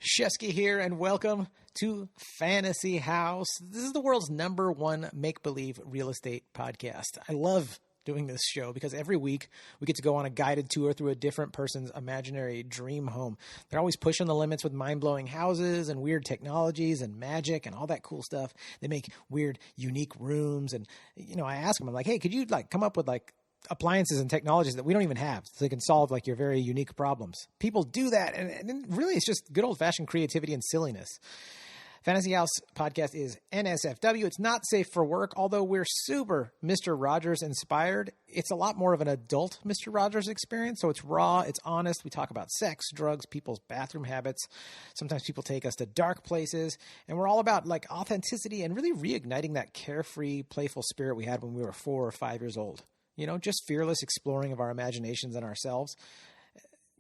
Shefsky here, and welcome to Fantasy House. This is the world's #1 make-believe real estate podcast. I love doing this show because every week we get to go on a guided tour through a different person's imaginary dream home. They're always pushing the limits with mind-blowing houses and weird technologies and magic and all that cool stuff. They make weird, unique rooms, and I ask them, I'm like, hey, could you come up with appliances and technologies that we don't even have so they can solve your very unique problems? People do that, and really it's just good old-fashioned creativity and silliness. Fantasy House podcast is NSFW. It's not safe for work, although we're super Mr. Rogers inspired. It's a lot more of an adult Mr. Rogers experience, so it's raw, it's honest. We talk about sex, drugs, people's bathroom habits. Sometimes people take us to dark places, and we're all about authenticity and really reigniting that carefree, playful spirit we had when we were 4 or 5 years old. Just fearless exploring of our imaginations and ourselves.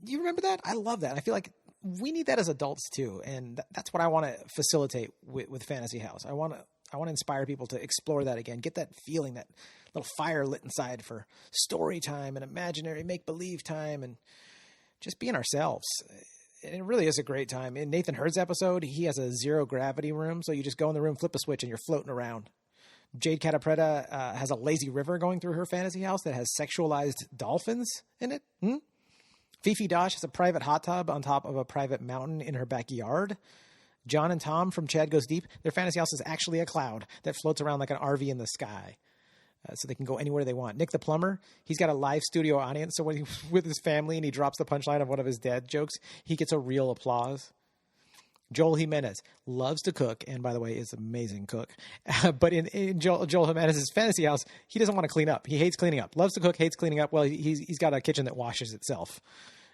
Do you remember that? I love that. I feel like we need that as adults too. And that's what I want to facilitate with Fantasy House. I want to inspire people to explore that again, get that feeling, that little fire lit inside for story time and imaginary make-believe time and just being ourselves. And it really is a great time. In Nathan Hurd's episode, he has a zero gravity room. So you just go in the room, flip a switch, and you're floating around. Jade Catapretta has a lazy river going through her fantasy house that has sexualized dolphins in it. Fifi Dosh has a private hot tub on top of a private mountain in her backyard. John and Tom from Chad Goes Deep, their fantasy house is actually a cloud that floats around like an RV in the sky. So they can go anywhere they want. Nick the plumber, he's got a live studio audience. So when he's with his family and he drops the punchline of one of his dad jokes, he gets a real applause. Joel Jimenez loves to cook, and by the way, is an amazing cook. But in Joel Jimenez's fantasy house, he doesn't want to clean up. He hates cleaning up. Loves to cook, hates cleaning up. Well, he's got a kitchen that washes itself.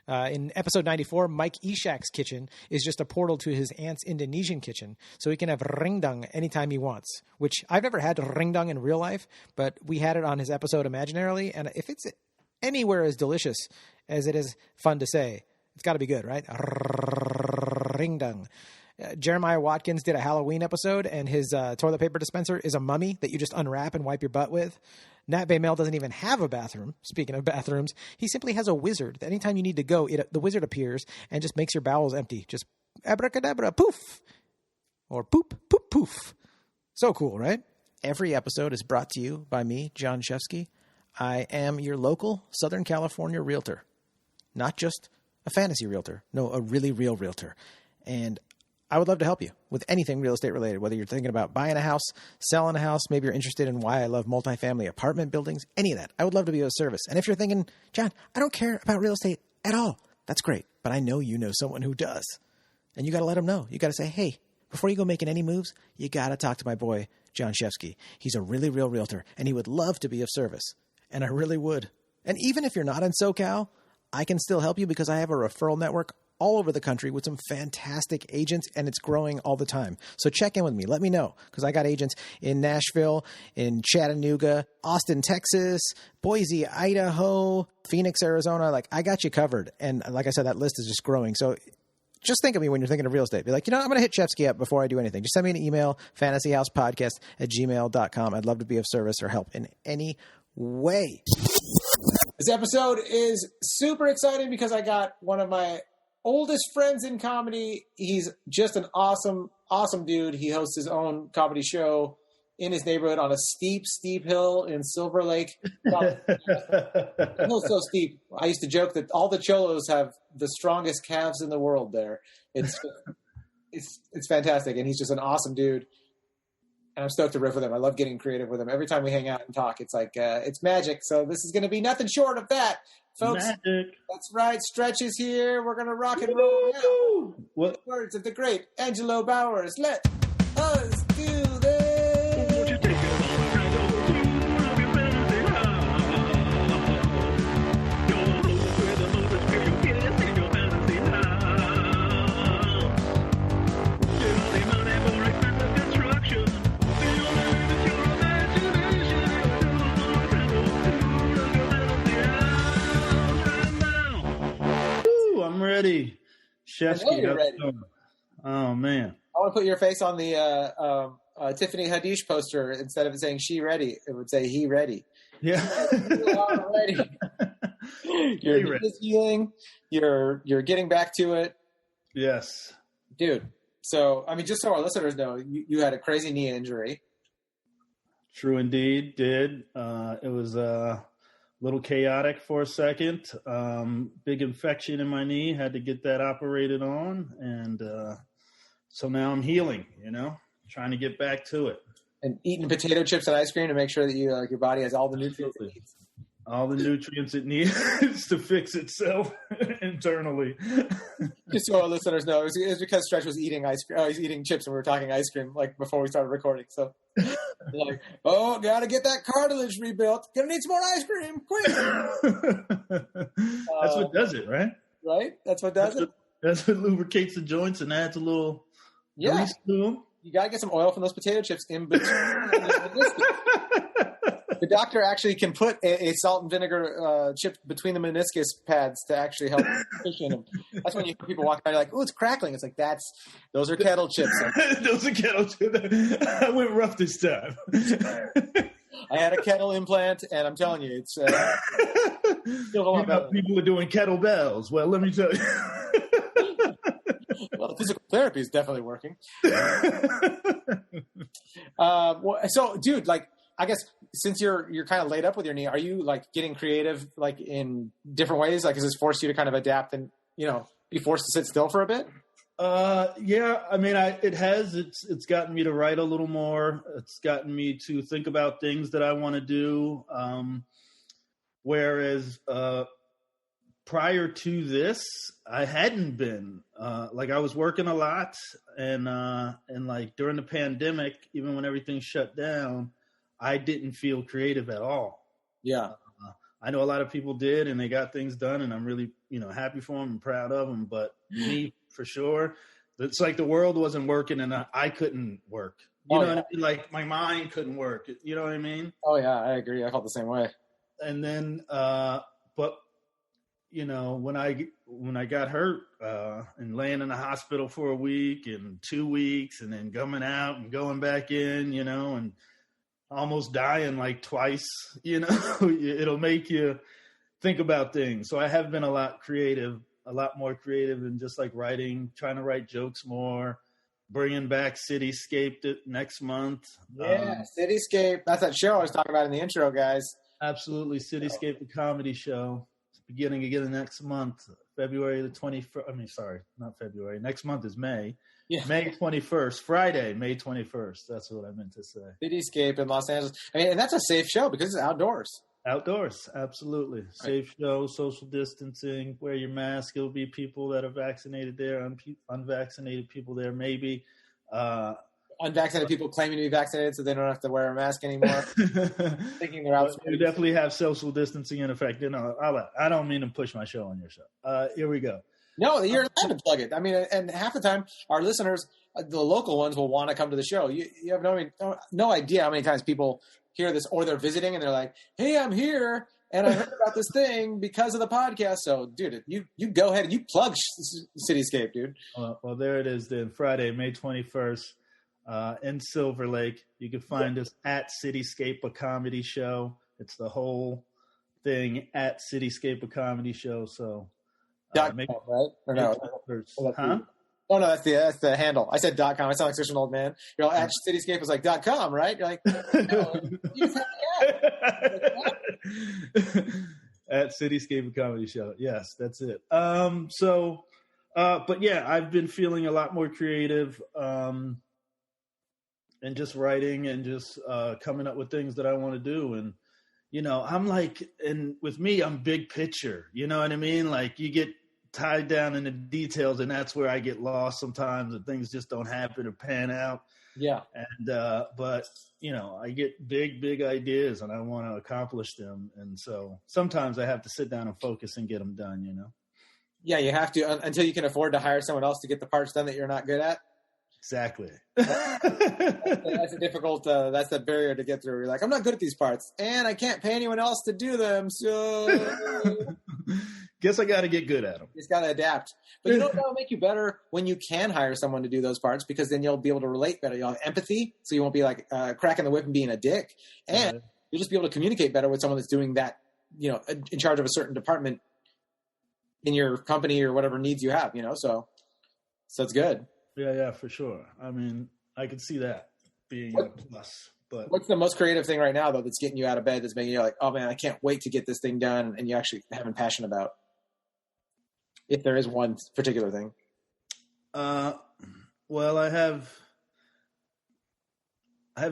In episode 94, Mike Ishak's kitchen is just a portal to his aunt's Indonesian kitchen, so he can have ringdung anytime he wants, which I've never had ringdung in real life, but we had it on his episode imaginarily, and if it's anywhere as delicious as it is fun to say, it's got to be good, right? Ringdung. Jeremiah Watkins did a Halloween episode, and his toilet paper dispenser is a mummy that you just unwrap and wipe your butt with. Nat Baymel doesn't even have a bathroom. Speaking of bathrooms, he simply has a wizard. Anytime you need to go, the wizard appears and just makes your bowels empty. Just abracadabra, poof. Or poop, poop, poof. So cool, right? Every episode is brought to you by me, Jon Shefsky. I am your local Southern California realtor. Not just a fantasy realtor. No, a really real realtor. And I would love to help you with anything real estate related, whether you're thinking about buying a house, selling a house, maybe you're interested in why I love multifamily apartment buildings, any of that. I would love to be of service. And if you're thinking, John, I don't care about real estate at all, that's great. But I know you know someone who does. And you got to let them know. You got to say, hey, before you go making any moves, you got to talk to my boy, Jon Shefsky. He's a really real realtor, and he would love to be of service. And I really would. And even if you're not in SoCal, I can still help you because I have a referral network all over the country with some fantastic agents, and it's growing all the time. So check in with me. Let me know, because I got agents in Nashville, in Chattanooga, Austin, Texas, Boise, Idaho, Phoenix, Arizona. I got you covered. And like I said, that list is just growing. So just think of me when you're thinking of real estate. Be like, I'm going to hit Shefsky up before I do anything. Just send me an email, fantasyhousepodcast@gmail.com. I'd love to be of service or help in any way. This episode is super exciting because I got one of my oldest friends in comedy. He's just an awesome, awesome dude. He hosts his own comedy show in his neighborhood on a steep, steep hill in Silver Lake. The hill's so steep. I used to joke that all the cholos have the strongest calves in the world there. It's fantastic. And he's just an awesome dude. And I'm stoked to riff with him. I love getting creative with him. Every time we hang out and talk, it's it's magic. So this is going to be nothing short of that, folks. Magic. That's right. Stretch is here. We're going to rock and roll now. What words of the great Angelo Bowers? Let us do this. I'm ready. Shefsky. Ready. Oh, man. I want to put your face on the Tiffany Haddish poster. Instead of it saying she ready, it would say he ready. Yeah. You are ready. You're healing. You're getting back to it. Yes. Dude, so, I mean, just so our listeners know, you had a crazy knee injury. True indeed, did. It was a little chaotic for a second. Big infection in my knee, had to get that operated on. And so now I'm healing, trying to get back to it. And eating potato chips and ice cream to make sure that your body has all the nutrients it needs. All the nutrients it needs to fix itself internally. Just so our listeners know, it was because Stretch was eating ice cream. Oh, he's eating chips, and we were talking ice cream like before we started recording. So, like, gotta get that cartilage rebuilt. Gonna need some more ice cream, quick. That's what does it, right? Right. That's what does it. That's what lubricates the joints and adds a little grease to them. You gotta get some oil from those potato chips in between. The doctor actually can put a salt and vinegar chip between the meniscus pads to actually help cushion them. That's when people walk by, like, "Oh, it's crackling." It's like those are kettle chips. Those are kettle chips. I went rough this time. I had a kettle implant, and I'm telling you, it's still a lot better. People are doing kettlebells. Well, let me tell you. Well, the physical therapy is definitely working. So, dude, like, I guess since you're kind of laid up with your knee, are you like getting creative, like in different ways? Like, has this forced you to kind of adapt and, be forced to sit still for a bit? Yeah, I mean, it has. It's gotten me to write a little more. It's gotten me to think about things that I want to do. Whereas prior to this, I hadn't been. Like, I was working a lot, and like during the pandemic, even when everything shut down, I didn't feel creative at all. Yeah. I know a lot of people did, and they got things done, and I'm really, happy for them and proud of them. But me, for sure, it's like the world wasn't working, and I couldn't work. You know what I mean? Like, my mind couldn't work. You know what I mean? Oh, yeah, I agree. I felt the same way. And then, but, when I got hurt and laying in the hospital for a week and 2 weeks and then coming out and going back in, and almost dying like twice, it'll make you think about things. So I have been a lot more creative than just like writing, trying to write jokes more, bringing back Cityscape next month. Yeah, Cityscape. That's that show I was talking about in the intro, guys. Absolutely. Cityscape, the comedy show. It's beginning again next month, February the 21st. I mean, sorry, not February. Next month is May. Yeah. May 21st, Friday, May 21st. That's what I meant to say. Cityscape in Los Angeles. I mean, and that's a safe show because it's outdoors. Outdoors, absolutely. Right. Safe show, social distancing, wear your mask. It'll be people that are vaccinated there, unvaccinated people there maybe. Unvaccinated people claiming to be vaccinated so they don't have to wear a mask anymore. Thinking they're out. You definitely have social distancing in effect. I don't mean to push my show on your show. Here we go. No, you're allowed to plug it. I mean, and half the time, our listeners, the local ones, will want to come to the show. You have no idea how many times people hear this, or they're visiting and they're like, "Hey, I'm here, and I heard about this thing because of the podcast." So, dude, you go ahead and you plug Cityscape, dude. Well, there it is then. Friday, May 21st, in Silver Lake. You can find us at Cityscape, a comedy show. It's the whole thing at Cityscape, a comedy show. So. .com, right? Or no? Huh? Oh no, that's the handle. I said .com. I sound like such an old man. You're like, Cityscape was like .com, right? You're like, no, you just have the app. At Cityscape Comedy Show. Yes, that's it. But yeah, I've been feeling a lot more creative, and just writing and just coming up with things that I want to do. And I'm like, and with me, I'm big picture. You know what I mean? Like, you get tied down in the details, and that's where I get lost sometimes, and things just don't happen or pan out. Yeah. And but I get big ideas, and I want to accomplish them, and so sometimes I have to sit down and focus and get them done. Yeah, you have to until you can afford to hire someone else to get the parts done that you're not good at. Exactly. That's a difficult. That's the barrier to get through. You're like, I'm not good at these parts, and I can't pay anyone else to do them. So, guess I got to get good at them. You just got to adapt. But that'll make you better when you can hire someone to do those parts, because then you'll be able to relate better. You'll have empathy, so you won't be like cracking the whip and being a dick, and you'll just be able to communicate better with someone that's doing that. In charge of a certain department in your company or whatever needs you have. So it's good. Yeah, for sure. I mean, I could see that being a plus. But what's the most creative thing right now, though, that's getting you out of bed, that's making you like, oh, man, I can't wait to get this thing done, and you actually having passion about? If there is one particular thing. Well, I have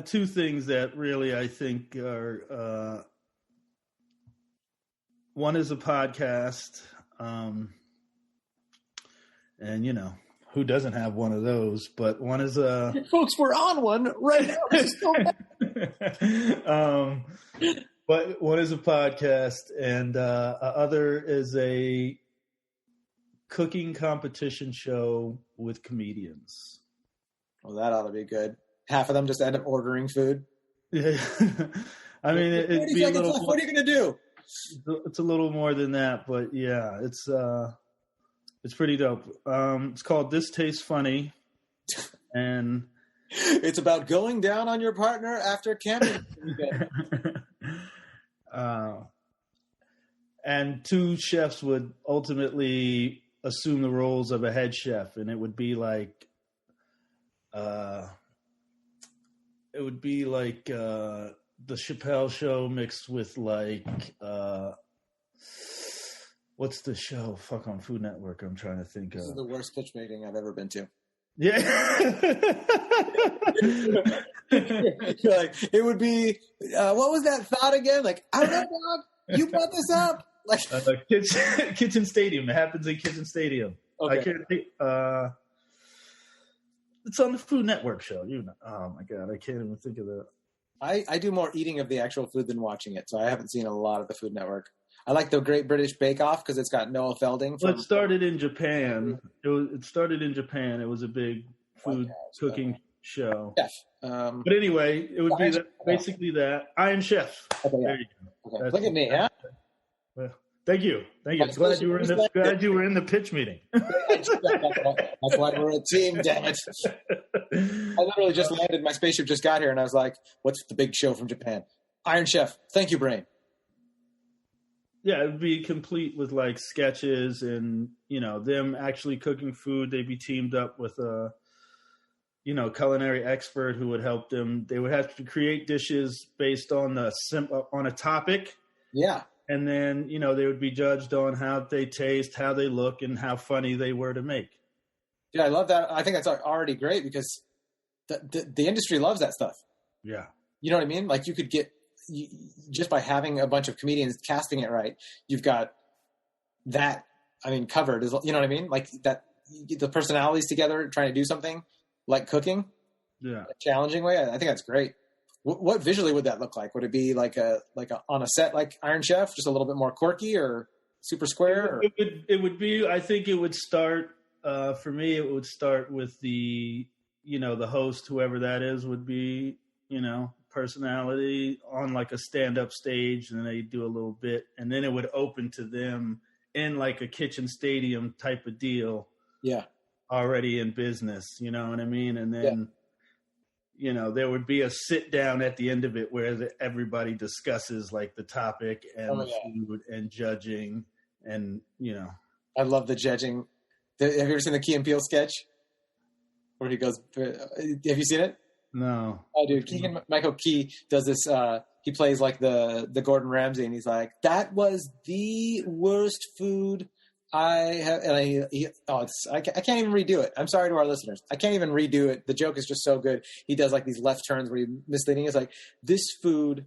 two things that really I think are. One is a podcast, and who doesn't have one of those? But one is a folks. We're on one right now. But one is a podcast, and other is a cooking competition show with comedians. Well, that ought to be good. Half of them just end up ordering food. Yeah, I mean, it'd be a little. What are you going to do? It's a little more than that, but yeah, it's pretty dope. It's called This Tastes Funny, and it's about going down on your partner after camping. And two chefs would ultimately assume the roles of a head chef, and it would be like the Chappelle Show mixed with like what's the show? Fuck, on Food Network. I'm trying to think of. This is the worst pitch meeting I've ever been to. Yeah. Like, it would be what was that thought again? Like, I don't know, dog. You brought this up. Like Kitchen Stadium. It happens in Kitchen Stadium. Okay. I can't. It's on the Food Network show. Oh my god, I can't even think of that. I do more eating of the actual food than watching it, so I haven't seen a lot of the Food Network. I like the Great British Bake Off because it's got Noah Felding. Well, it started in Japan. It started in Japan. It was a big food cooking show. Chef. But anyway, it would be basically that. Iron Chef. Okay, there you go. Okay. Look at me, huh? Well, thank you. Glad you were in the pitch meeting. That's why we're a team, damn it. I literally just landed. My spaceship just got here, and I was like, what's the big show from Japan? Iron Chef. Thank you, Brain. Yeah, it would be complete with like sketches and, them actually cooking food. They'd be teamed up with a, culinary expert who would help them. They would have to create dishes based on on a topic. Yeah. And then, they would be judged on how they taste, how they look, and how funny they were to make. Yeah, I love that. I think that's already great because the industry loves that stuff. Yeah. You know what I mean? Like, you could get, just by having a bunch of comedians casting it right, you've got that, covered. You know what I mean? Like, that, the personalities together trying to do something like cooking. Yeah. A challenging way. I think that's great. What visually would that look like? Would it be like a on a set like Iron Chef, just a little bit more quirky or super square? Or? It would be. I think it would start. For me, it would start with the the host, whoever that is, would be personality on like a stand-up stage, and then they do a little bit, and then it would open to them in like a Kitchen Stadium type of deal. Yeah. Already in business, you know what I mean? And then. Yeah. There would be a sit down at the end of it where everybody discusses like the topic and food and judging and, I love the judging. Have you ever seen the Key and Peele sketch where he goes, have you seen it? No. Oh, dude. Michael Key does this. He plays like the Gordon Ramsay, and he's like, that was the worst food I have. And I can't even redo it. I'm sorry to our listeners. I can't even redo it. The joke is just so good. He does like these left turns where he's misleading. It's like, this food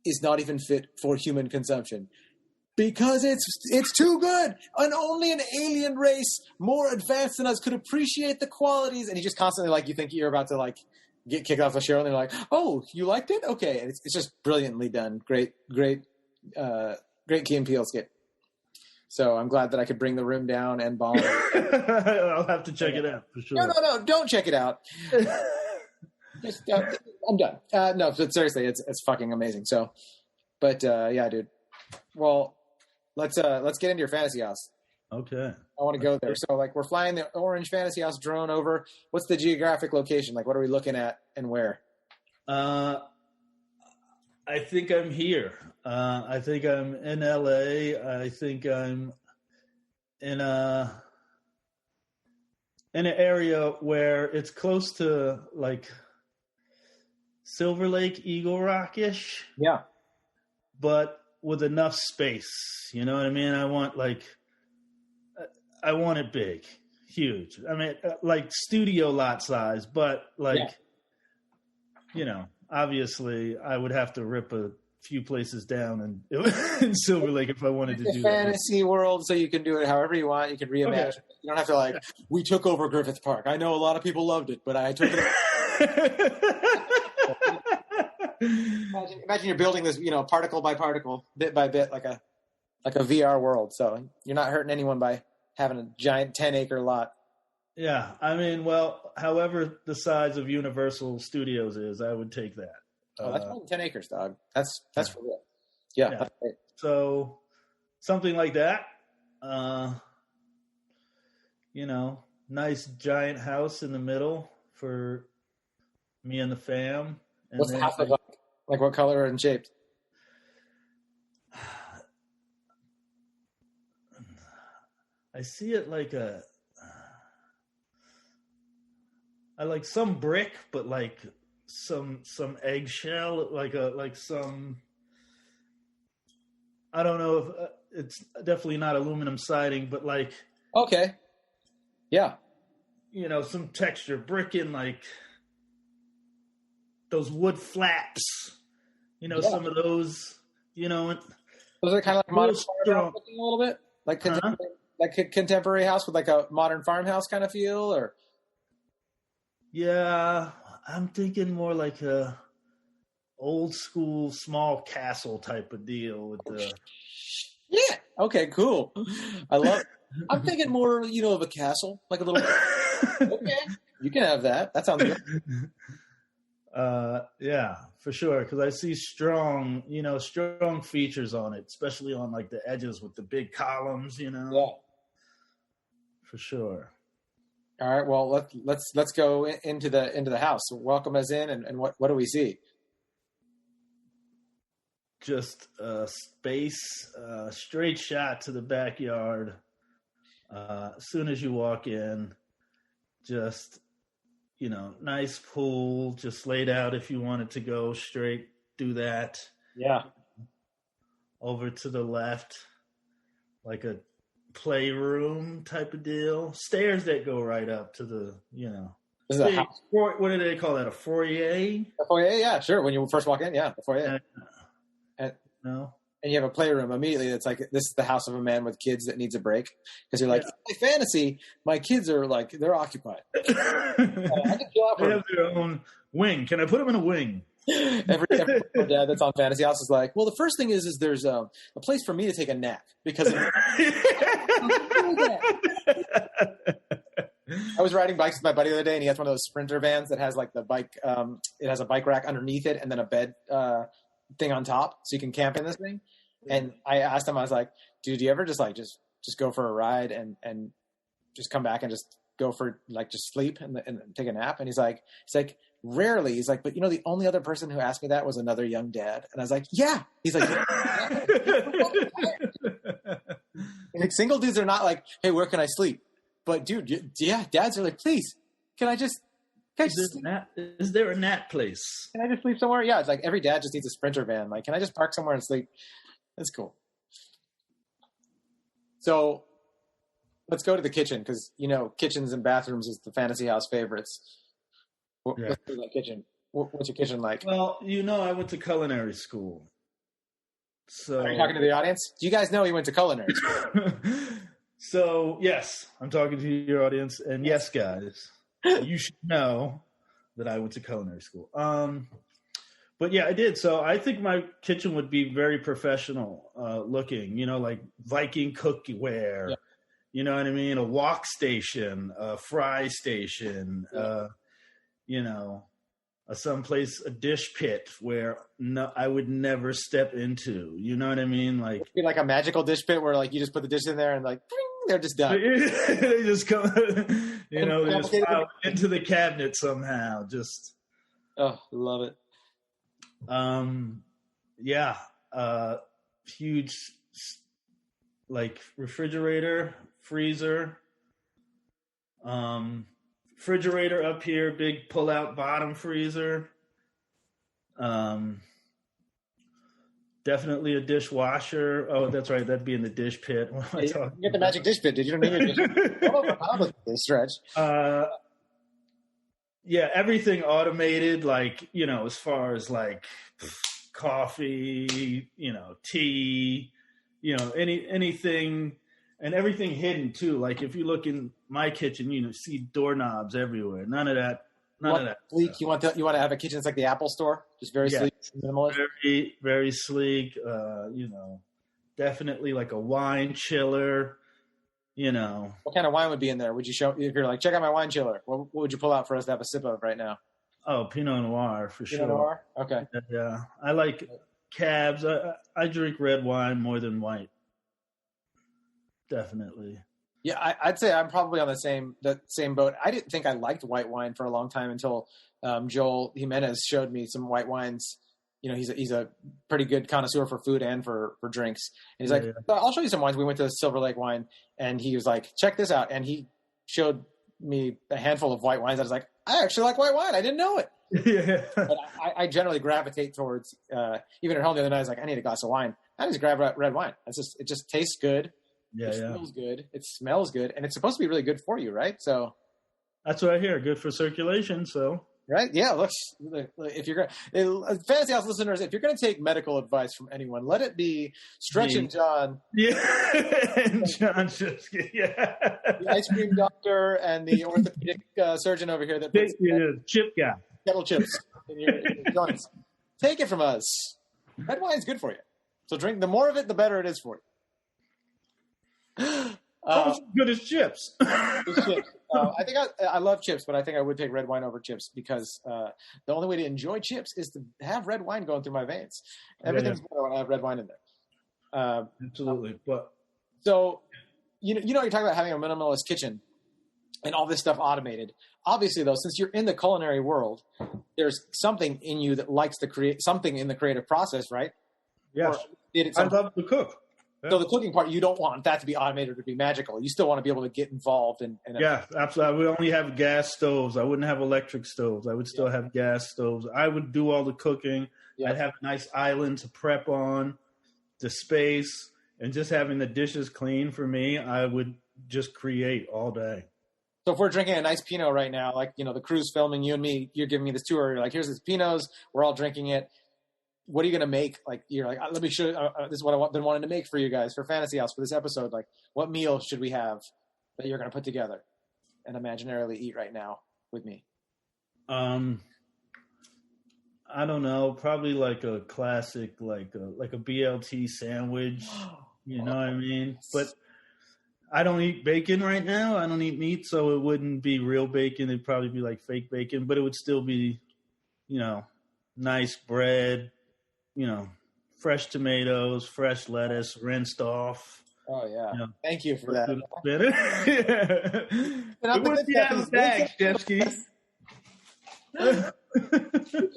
is not even fit for human consumption because it's too good. And only an alien race more advanced than us could appreciate the qualities. And he just constantly, like, you think you're about to like get kicked off the show, and they're like, oh, you liked it? Okay. And it's just brilliantly done. Great Key and Peele skit. So I'm glad that I could bring the room down and bomb. I'll have to check it out for sure. No, don't check it out. Just, I'm done. No, but seriously, it's fucking amazing. So, but yeah, dude. Well, let's get into your fantasy house. Okay. I want to go there. So, like, we're flying the orange fantasy house drone over. What's the geographic location? Like, what are we looking at and where? I think I'm here. I think I'm in LA. I think I'm in in an area where it's close to like Silver Lake, Eagle Rock-ish. Yeah. But with enough space. You know what I mean? I want it big, huge. I mean, like studio lot size, but obviously I would have to rip a few places down in Silver Lake if I wanted to do that. Fantasy world, so you can do it however you want. You can reimagine. Okay. You don't have to we took over Griffith Park. I know a lot of people loved it, but I took it. Imagine you're building this, particle by particle, bit by bit, like a VR world. So you're not hurting anyone by having a giant 10-acre lot. Yeah, I mean, well, however the size of Universal Studios is, I would take that. Oh, that's more than 10 acres, dog. That's for real. Yeah. That's great. So something like that. Nice giant house in the middle for me and the fam. And what's the house look like? Like what color and shaped? I see it I like some brick, but like some eggshell, like some. I don't know if it's definitely not aluminum siding, but like. Okay. Yeah. Some texture, brick in like those wood flaps. Some of those. Those are kind of like modern farmhouse looking a little bit, like contemporary house with like a modern farmhouse kind of feel, or. Yeah, I'm thinking more like a old school small castle type of deal with the. Yeah. Okay. Cool. I love it. I'm thinking more, of a castle, like a little. Okay, you can have that. That sounds good. Yeah, for sure. Because I see strong features on it, especially on like the edges with the big columns. Yeah. For sure. All right. Well, let's go into the house. So welcome us in, and what do we see? Just a space, straight shot to the backyard. As soon as you walk in, just nice pool, just laid out. If you wanted to go straight, do that. Yeah. Over to the left, like a playroom type of deal. Stairs that go right up to the, This is a house. What do they call that? A foyer? A foyer, yeah, sure. When you first walk in, yeah, the foyer. No. And you have a playroom immediately. It's like, this is the house of a man with kids that needs a break. Because you're like, my fantasy, my kids are like, they're occupied. I can chill out they have their own wing. Can I put them in a wing? Every dad that's on Fantasy House is like, well, the first thing is there's a place for me to take a nap because I was riding bikes with my buddy the other day, and he has one of those Sprinter vans that has like the bike. It has a bike rack underneath it, and then a bed thing on top, so you can camp in this thing. And I asked him, I was like, dude, do you ever just go for a ride and just come back and just go for just sleep and take a nap? And he's like, rarely. He's like, but the only other person who asked me that was another young dad. And I was like, yeah. He's like, like single dudes are not like, hey, where can I sleep? But dude, yeah, dads are like, please, can I just is there a nap place? Can I just sleep somewhere? Yeah, it's like every dad just needs a Sprinter van. Like, can I just park somewhere and sleep? That's cool. So let's go to the kitchen because, kitchens and bathrooms is the Fantasy House favorites. Yeah. Let's do that kitchen. What's your kitchen like? Well, I went to culinary school. So are you talking to the audience? Do you guys know he went to culinary school? So, yes, I'm talking to your audience. And yes, guys, you should know that I went to culinary school. But yeah, I did. So I think my kitchen would be very professional looking, like Viking cookware, yeah. You know what I mean? A wok station, a fry station, yeah. A dish pit where I would never step into. You know what I mean? Like, it'd be like a magical dish pit where you just put the dish in there and bing, they're just done. They just come, they just file into the cabinet somehow. Just love it. Yeah, huge refrigerator, freezer, Refrigerator up here, big pull-out bottom freezer. Definitely a dishwasher. Oh, that's right. That'd be in the dish pit. What am I talking You get the magic dish pit. Did you don't need a dish pit? This stretch. Yeah, everything automated, like, as far as like coffee, tea, anything, and everything hidden too. Like if you look in my kitchen, you see doorknobs everywhere. None of that. Sleek. You want to have a kitchen that's like the Apple Store, just very sleek, minimalist. Very, very sleek. Definitely like a wine chiller. What kind of wine would be in there? Would you show if you're like, check out my wine chiller? What would you pull out for us to have a sip of right now? Oh, Pinot Noir for sure. Pinot Noir. Okay. Yeah, I like cabs. I drink red wine more than white. Definitely. Yeah, I'd say I'm probably on the same boat. I didn't think I liked white wine for a long time until Joel Jimenez showed me some white wines. He's a pretty good connoisseur for food and for drinks. And he's I'll show you some wines. We went to Silver Lake Wine, and he was like, check this out. And he showed me a handful of white wines. I was like, I actually like white wine. I didn't know it. Yeah. But I generally gravitate towards, even at home the other night, I was like, I need a glass of wine. I just grab red wine. It just tastes good. It feels good. It smells good. And it's supposed to be really good for you, right? So that's what I hear. Good for circulation. So right? Yeah. Look, if you're going Fantasy House listeners, if you're going to take medical advice from anyone, let it be Stretch and John. Yeah. And Jon Shefsky. Yeah. The ice cream doctor and the orthopedic surgeon over here that puts chip guy. Kettle chips in your joints. Take it from us. Red wine's good for you. So drink the more of it, the better it is for you. Good as chips. Chips. I think I love chips, but I think I would take red wine over chips because the only way to enjoy chips is to have red wine going through my veins. Everything's better when I have red wine in there. Absolutely. But so you're talking about having a minimalist kitchen and all this stuff automated. Obviously, though, since you're in the culinary world, there's something in you that likes to create something in the creative process, right? Yes. I love to cook. Yeah. So the cooking part, you don't want that to be automated or to be magical. You still want to be able to get involved in yeah, absolutely. I would only have gas stoves. I wouldn't have electric stoves. I would still have gas stoves. I would do all the cooking. Yeah. I'd have a nice island to prep on, the space, and just having the dishes clean for me, I would just create all day. So if we're drinking a nice Pinot right now, like, the crew's filming you and me, you're giving me this tour. You're like, here's this Pinots. We're all drinking it. What are you going to make? Like, you're like, let me show you. This is what I've been wanting to make for you guys for Fantasy House for this episode. Like, what meal should we have that you're going to put together and imaginarily eat right now with me? I don't know. Probably like a classic, like a BLT sandwich. You know what I mean? But I don't eat bacon right now. I don't eat meat, so it wouldn't be real bacon. It'd probably be like fake bacon, but it would still be, nice bread. Fresh tomatoes, fresh lettuce, rinsed off. Oh, yeah. Thank you for that. It would be out of the bag, Shefsky. You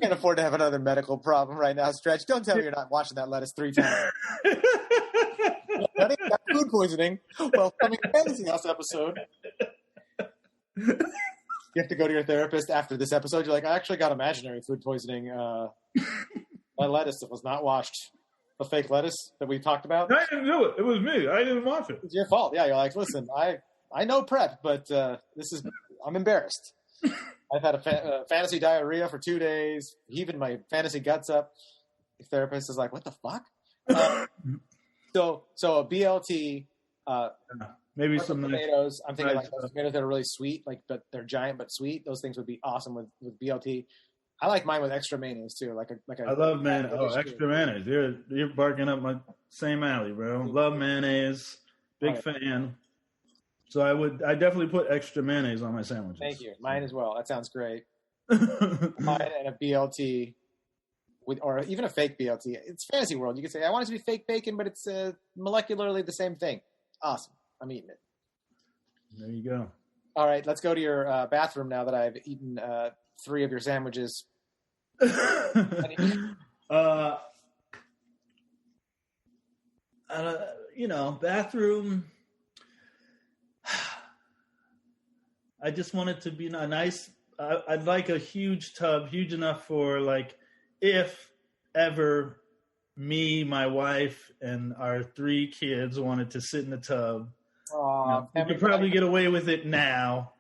can't afford to have another medical problem right now, Stretch. Don't tell me you're not washing that lettuce 3 times. Got food poisoning. Well, coming to Fantasy House episode. You have to go to your therapist after this episode. You're like, I actually got imaginary food poisoning. My lettuce was not washed. The fake lettuce that we talked about. I didn't do it. It was me. I didn't wash it. It's your fault. Yeah, you're like, listen, I know prep, but I'm embarrassed. I've had a fantasy diarrhea for 2 days, heaving my fantasy guts up. The therapist is like, what the fuck? So a BLT. Maybe some tomatoes. I'm thinking like those tomatoes that are really sweet, but they're giant but sweet. Those things would be awesome with BLT. I like mine with extra mayonnaise too. I love mayonnaise. Oh, extra mayonnaise. You're barking up my same alley, bro. Love mayonnaise. Big fan. So I definitely put extra mayonnaise on my sandwiches. Thank you. Mine as well. That sounds great. Mine and a BLT or even a fake BLT. It's fantasy world. You could say I want it to be fake bacon, but it's molecularly the same thing. Awesome. I'm eating it. There you go. All right, let's go to your bathroom now that I've eaten 3 of your sandwiches. Bathroom. I just want it to be a nice. I'd like a huge tub, huge enough for like if ever me, my wife, and our 3 kids wanted to sit in the tub. We could probably get away with it now.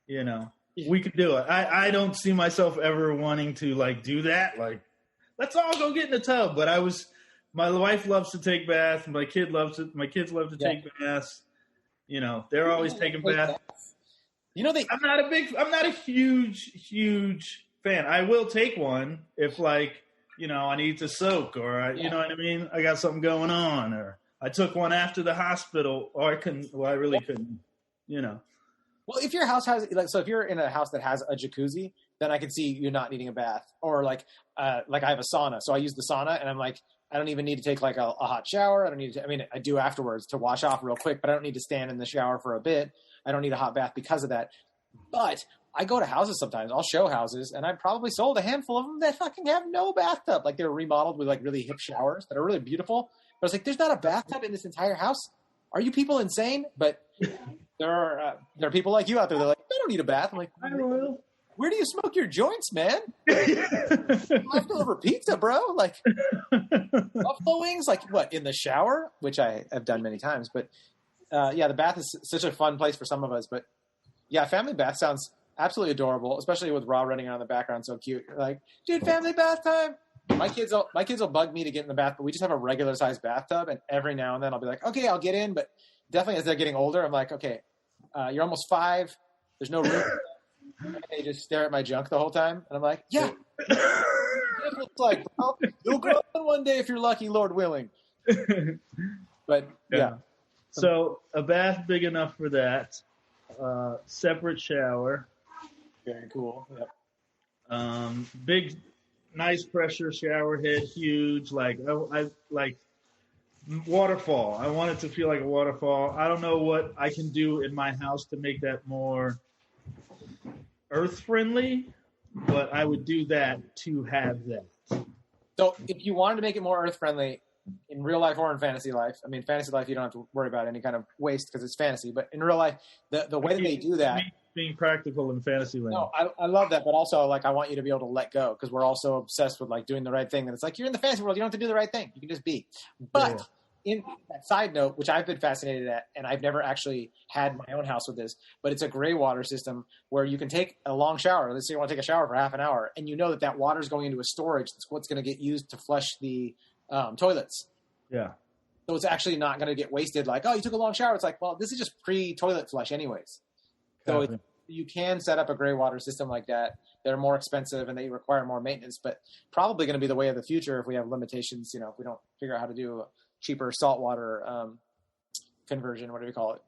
We could do it. I don't see myself ever wanting to like do that. Like, let's all go get in the tub. But my wife loves to take baths. My kids love to take baths. They're always taking baths. I'm not a huge fan. I will take one if like, I need to soak or you know what I mean? I got something going on, or I took one after the hospital, or I really couldn't, Well, if your house has if you're in a house that has a jacuzzi, then I could see you not needing a bath, or like I have a sauna, so I use the sauna, and I'm like, I don't even need to take like a hot shower. I do afterwards to wash off real quick, but I don't need to stand in the shower for a bit. I don't need a hot bath because of that. But I go to houses sometimes. I'll show houses, and I've probably sold a handful of them that fucking have no bathtub. Like they're remodeled with like really hip showers that are really beautiful. But it's like, there's not a bathtub in this entire house. Are you people insane? But there are people like you out there. They're like, I don't need a bath. I'm like, where do you smoke your joints, man? Leftover pizza, bro. Like buffalo wings. Like what, in the shower? Which I have done many times. But the bath is such a fun place for some of us. But yeah, family bath sounds absolutely adorable, especially with Rob running around in the background, so cute. You're like, dude, family bath time. My kids will bug me to get in the bath, but we just have a regular sized bathtub, and every now and then I'll be like, okay, I'll get in, but definitely as they're getting older, I'm like, okay, you're almost 5. There's no room. And they just stare at my junk the whole time, and I'm like, yeah. It's like, bro, you'll grow up one day if you're lucky, Lord willing. But yeah. So a bath big enough for that. Separate shower. Very cool. Yep. Big, nice pressure shower head, huge. Like I like waterfall. I want it to feel like a waterfall. I don't know what I can do in my house to make that more earth friendly, but I would do that to have that. So if you wanted to make it more earth friendly in real life or in fantasy life, I mean, fantasy life, you don't have to worry about any kind of waste because it's fantasy, but in real life, the way that they do that, being practical in fantasy land. No, I love that, but also like I want you to be able to let go because we're also obsessed with like doing the right thing. And it's like you're in the fantasy world, you don't have to do the right thing. You can just be. But in that side note, which I've been fascinated at, and I've never actually had my own house with this, but it's a gray water system where you can take a long shower. Let's say you want to take a shower for half an hour, and you know that water is going into a storage. That's what's going to get used to flush the toilets. Yeah. So it's actually not going to get wasted. Like, oh, you took a long shower. It's like, well, this is just pre-toilet flush anyways. So you can set up a gray water system like that. They're more expensive and they require more maintenance, but probably going to be the way of the future if we have limitations. If we don't figure out how to do a cheaper saltwater conversion, what do we call it?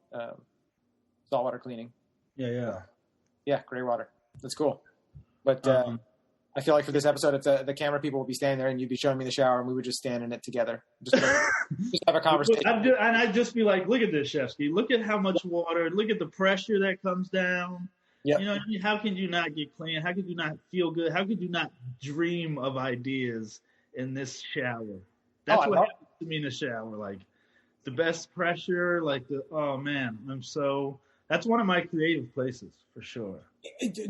Saltwater cleaning. Yeah, gray water. That's cool. But I feel like for this episode, it's the camera people will be standing there and you'd be showing me the shower and we would just stand in it together. Just have a conversation. And I'd just be like, look at this, Shefsky. Look at how much water. Look at the pressure that comes down. Yep. You know what I mean? How could you not get clean? How could you not feel good? How could you not dream of ideas in this shower? That's what happens to me in the shower. Like the best pressure, that's one of my creative places for sure.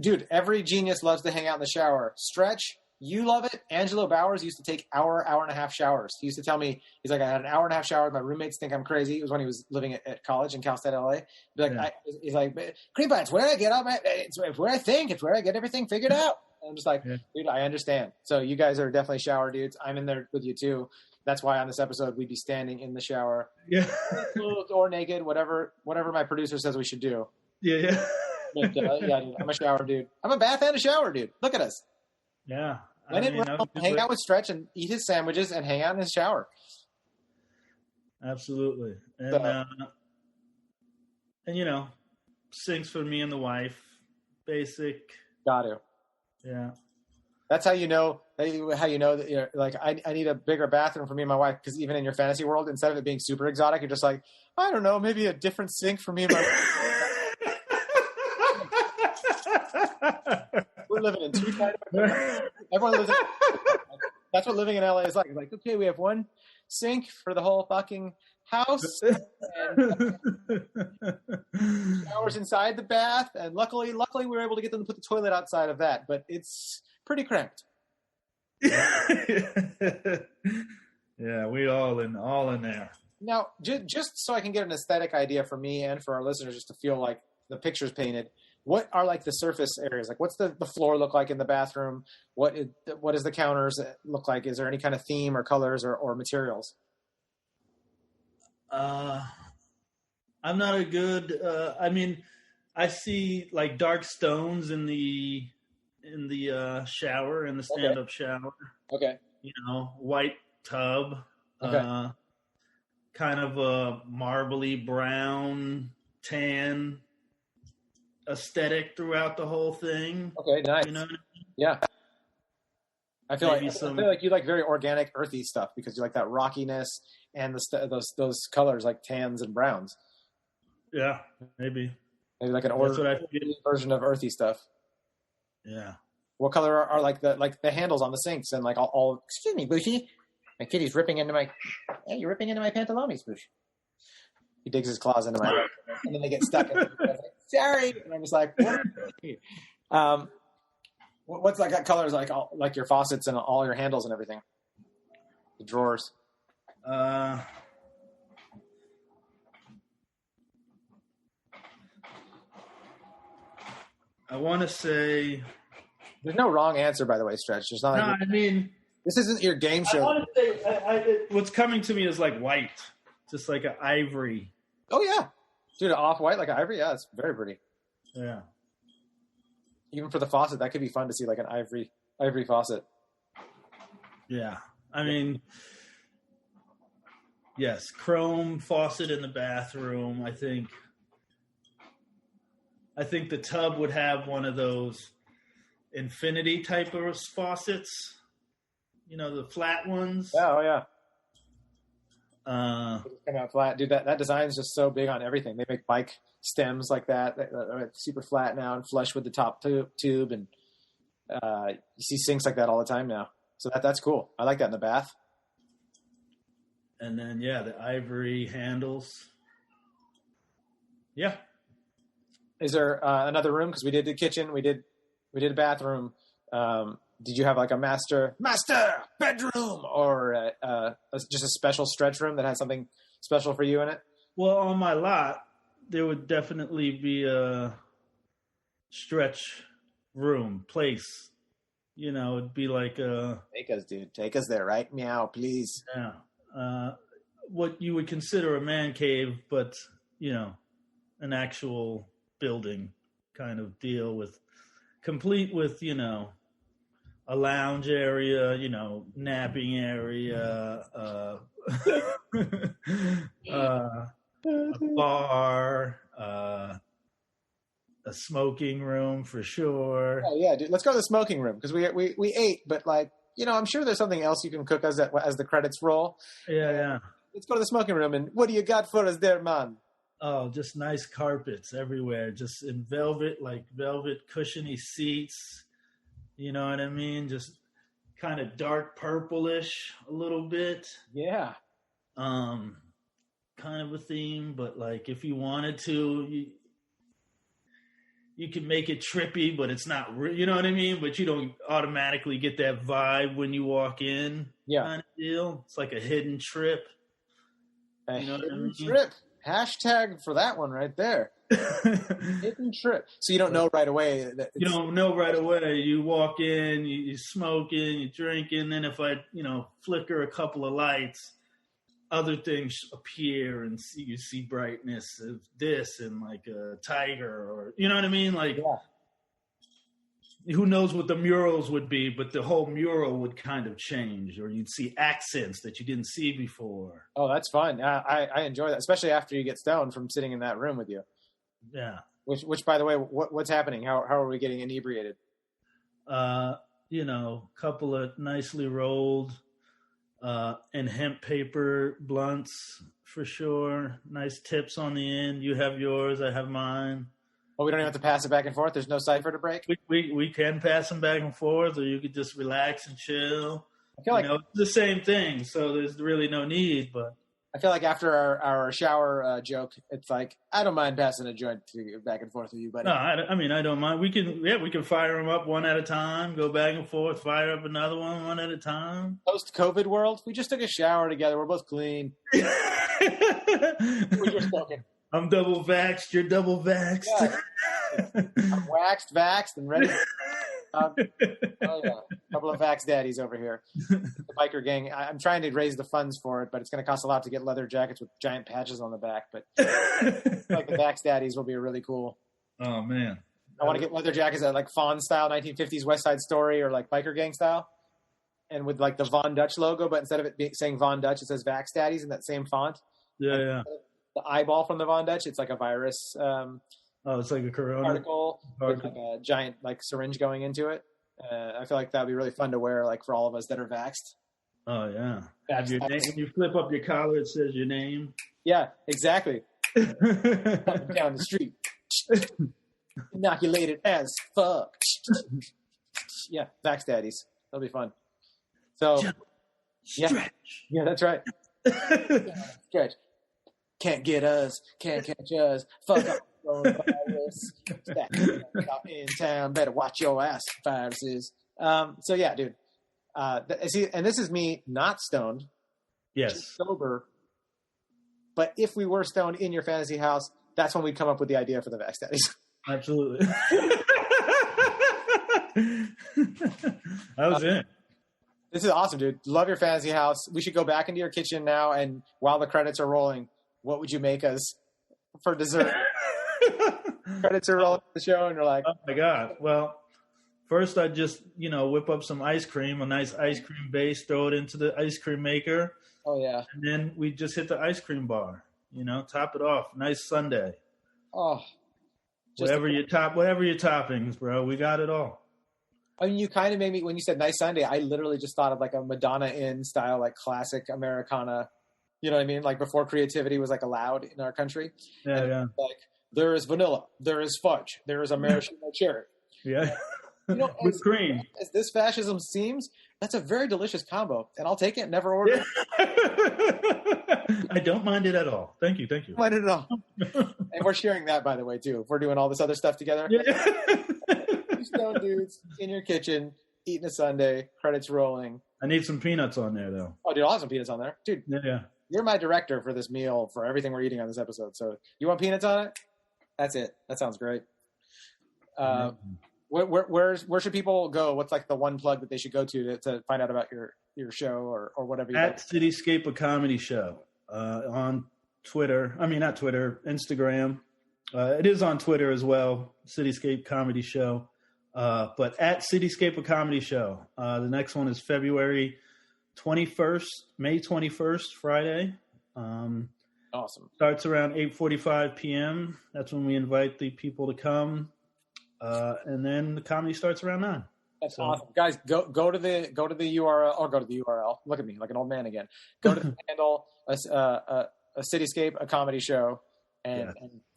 Dude, every genius loves to hang out in the shower. Stretch, you love it. Angelo Bowers used to take hour and a half showers. He used to tell me, he's like, I had an hour and a half shower. My roommates think I'm crazy. It was when he was living at college in Cal State, LA. He's like, Creepa, it's where I get up. It's where I think. It's where I get everything figured out. And I'm just like, dude, I understand. So you guys are definitely shower dudes. I'm in there with you too. That's why on this episode, we'd be standing in the shower. Yeah. Or naked, whatever my producer says we should do. Yeah. But, dude, I'm a shower dude. I'm a bath and a shower dude. Look at us. Yeah. Hang out with Stretch and eat his sandwiches and hang out in his shower. Absolutely. And sinks for me and the wife. Basic. Got to. Yeah. That's how you know that you're like, I need a bigger bathroom for me and my wife, because even in your fantasy world, instead of it being super exotic, you're just like, I don't know, maybe a different sink for me and my wife. We're living in two kind of everyone lives in, that's what living in LA is like. It's like, okay, we have one sink for the whole fucking house. And showers inside the bath, and luckily we were able to get them to put the toilet outside of that, but it's pretty cramped. Yeah, we all in there. Now, just so I can get an aesthetic idea for me and for our listeners, just to feel like the picture's painted, what are like the surface areas? Like, what's the floor look like in the bathroom? What does the counters look like? Is there any kind of theme or colors or materials? I'm not a good. I see like dark stones in the shower, in the stand-up shower. Okay. White tub. Okay. Kind of a marbly brown tan aesthetic throughout the whole thing. Okay, nice. You know what I mean? Yeah. I feel like you like very organic, earthy stuff because you like that rockiness and those colors like tans and browns. Yeah, maybe like an orderly version of earthy stuff. Yeah. What color are like the handles on the sinks and like all excuse me, Bushy. My kitty's ripping into my. Hey, you're ripping into my pantalones, Bush. He digs his claws into my, and then they get stuck. And like, sorry, and I'm just like, what? What's like that colors like? Like your faucets and all your handles and everything. The drawers. I want to say. There's no wrong answer, by the way, Stretch. There's not. No, this isn't your game show. I want to say, what's coming to me is like white, just like an ivory. Oh yeah, dude, off-white like ivory. Yeah, it's very pretty. Yeah. Even for the faucet, that could be fun to see, like an ivory faucet. Yeah, yes, chrome faucet in the bathroom. I think the tub would have one of those infinity type of faucets. The flat ones. Yeah, oh yeah. Come out flat, dude. That design is just so big on everything. They make bike stems like that. They're super flat now and flush with the top tube, and you see sinks like that all the time now. So that's cool. I like that in the bath. And then the ivory handles. Yeah. Is there another room? Because we did the kitchen, we did a bathroom. Did you have like a master bedroom or just a special stretch room that has something special for you in it? Well, on my lot, there would definitely be a stretch room place. It'd be like a... Take us, dude. Take us there, right? Meow, please. Yeah. What you would consider a man cave, but, an actual building kind of deal complete with, a lounge area, napping area, a bar, a smoking room for sure. Oh, yeah, dude. Let's go to the smoking room because we ate, but like, I'm sure there's something else you can cook as the credits roll. Yeah. Let's go to the smoking room, and what do you got for us there, man? Oh, just nice carpets everywhere, just in velvet cushiony seats. You know what I mean? Just kind of dark purplish a little bit. Yeah. Kind of a theme, but like if you wanted to, you can make it trippy, but it's not, you know what I mean? But you don't automatically get that vibe when you walk in. Yeah. Kind of deal. It's like a hidden trip. Hidden trip. Hashtag for that one right there. Hidden trip. So you don't know right away. You don't know right away. You walk in, you're smoking, you're drinking. Then if I, flicker a couple of lights, other things appear and you see brightness of this and like a tiger or, you know what I mean? Like, who knows what the murals would be, but the whole mural would kind of change, or you'd see accents that you didn't see before. Oh, that's fun. I enjoy that, especially after you get stoned from sitting in that room with you. Yeah. Which by the way, what's happening? How are we getting inebriated? Couple of nicely rolled and hemp paper blunts for sure. Nice tips on the end. You have yours, I have mine. Oh, we don't even have to pass it back and forth? There's no cipher to break? We can pass them back and forth, or you could just relax and chill. I feel like it's the same thing, so there's really no need. But I feel like after our shower joke, it's like, I don't mind passing a joint back and forth with you, buddy. No, I don't mind. We can fire them up one at a time, go back and forth, fire up another one at a time. Post-COVID world, we just took a shower together. We're both clean. We're just talking. I'm double vaxxed. You're double vaxxed. Yeah. I'm waxed, vaxxed, and ready. Oh yeah, a couple of vax daddies over here. The biker gang. I'm trying to raise the funds for it, but it's going to cost a lot to get leather jackets with giant patches on the back. But like the vax daddies will be really cool. Oh man, I want to get leather jackets that like Fawn style, 1950s West Side Story, or like biker gang style, and with like the Von Dutch logo, but instead of it saying Von Dutch, it says Vax Daddies in that same font. Yeah. The eyeball from the Von Dutch, it's like a virus. It's like a corona particle with like a giant like syringe going into it. I feel like that'd be really fun to wear, like for all of us that are vaxxed. Oh yeah. Have your name, when you flip up your collar, it says your name. Yeah, exactly. Up and down the street, inoculated as fuck. Yeah, vax daddies. That'll be fun. So, Stretch. Yeah, that's right. Stretch. Can't get us. Can't catch us. Fuck up. Virus. Out in town. Better watch your ass, viruses. So yeah, dude. See, and this is me not stoned. Yes. Sober. But if we were stoned in your fantasy house, that's when we'd come up with the idea for the Vax Daddies. Absolutely. I was in. This is awesome, dude. Love your fantasy house. We should go back into your kitchen now, and while the credits are rolling, what would you make us for dessert? Credits are rolling the show, and you're like, oh my god. Well, first I'd just whip up some ice cream, a nice ice cream base, throw it into the ice cream maker. Oh yeah. And then we just hit the ice cream bar. Top it off. Nice sundae. Oh. Whatever your toppings, bro. We got it all. I mean, you kind of made me, when you said nice sundae, I literally just thought of like a Madonna Inn style, like classic Americana. You know what I mean? Like before creativity was like allowed in our country. Yeah, and yeah. Like there is vanilla, there is fudge, there is a maraschino cherry. Yeah. With cream. As this fascism seems, that's a very delicious combo, and I'll take it. Never order. I don't mind it at all. Thank you. Mind it at all. And we're sharing that, by the way, too. If we're doing all this other stuff together. Yeah. Two stone dudes in your kitchen eating a sundae, credits rolling. I need some peanuts on there, though. Oh, dude, I'll have some peanuts on there, dude. Yeah. You're my director for this meal, for everything we're eating on this episode. So you want peanuts on it? That's it. That sounds great. Where should people go? What's like the one plug that they should go to find out about your show or whatever? At Cityscape, a comedy show on Twitter. I mean, not Twitter, Instagram. It is on Twitter as well, Cityscape Comedy Show. But at Cityscape, a comedy show. The next one is February 21st, May 21st, Friday. Awesome. Starts around 8:45 p.m. That's when we invite the people to come. And then the comedy starts around 9. That's awesome, guys. Go to the URL or go to the URL. Look at me like an old man again. Go to the handle a Cityscape, a comedy show, and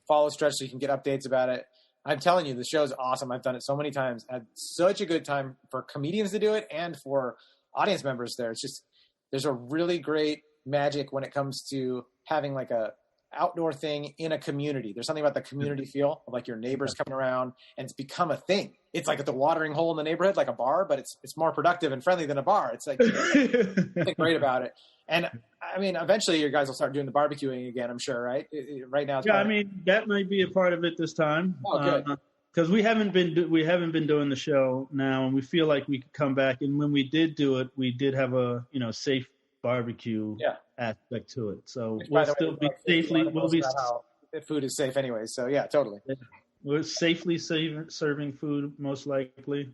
follow Stretch so you can get updates about it. I'm telling you, the show is awesome. I've done it so many times. I had such a good time for comedians to do it and for audience members there. It's just there's a really great magic when it comes to having like a outdoor thing in a community. There's something about the community feel of like your neighbors coming around, and it's become a thing. It's like at the watering hole in the neighborhood, like a bar, but it's more productive and friendly than a bar. It's like something great about it. And I mean, eventually you guys will start doing the barbecuing again, I'm sure, right? Right now. I mean, that might be a part of it this time. Oh, good. Because we haven't been doing the show now, and we feel like we could come back. And when we did do it, we did have a safe barbecue aspect to it. So we'll still be safely. We'll be. Food is safe anyway, so yeah, totally. We're safely serving food, most likely.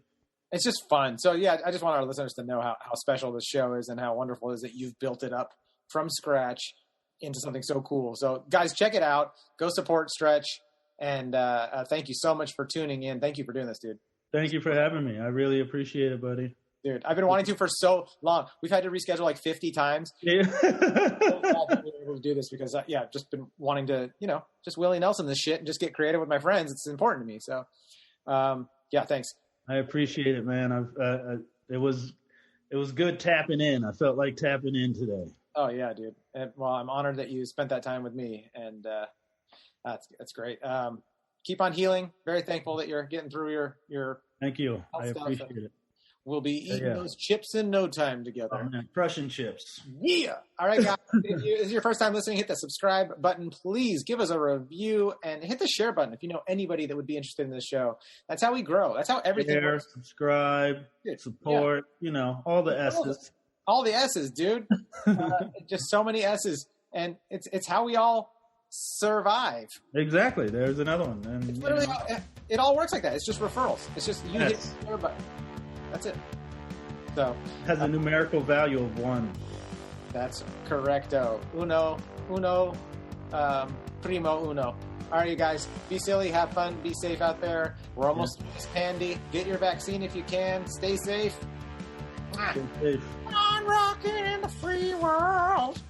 It's just fun. So yeah, I just want our listeners to know how special this show is and how wonderful it is that you've built it up from scratch into something so cool. So guys, check it out. Go support Stretch. And thank you so much for tuning in. Thank you for doing this, dude. Thank you for having me. I really appreciate it, buddy. Dude, I've been wanting to for so long. We've had to reschedule like 50 times. Yeah. I'm so glad that we were able to do this because, I've just been wanting to, just Willie Nelson this shit and just get creative with my friends. It's important to me. So, thanks. I appreciate it, man. It was good tapping in. I felt like tapping in today. Oh yeah, dude. Well, I'm honored that you spent that time with me, and that's great. Keep on healing. Very thankful that you're getting through your. Thank you. I appreciate it. We'll be eating those chips in no time together. Oh, man. Crushing chips. Yeah. All right, guys. If this is your first time listening, hit the subscribe button. Please give us a review and hit the share button if you know anybody that would be interested in this show. That's how we grow. That's how everything works. Subscribe, support, all the S's. All the S's, dude. Just so many S's. And it's how we all survive. Exactly. There's another one. And it's literally it all works like that. It's just referrals. It's just you hit the share button. That's it. So it has a numerical value of 1. That's correcto. Uno, primo uno. All right, you guys, be silly, have fun, be safe out there. We're almost handy. Get your vaccine if you can. Stay safe. Stay safe. On rocking in the free world.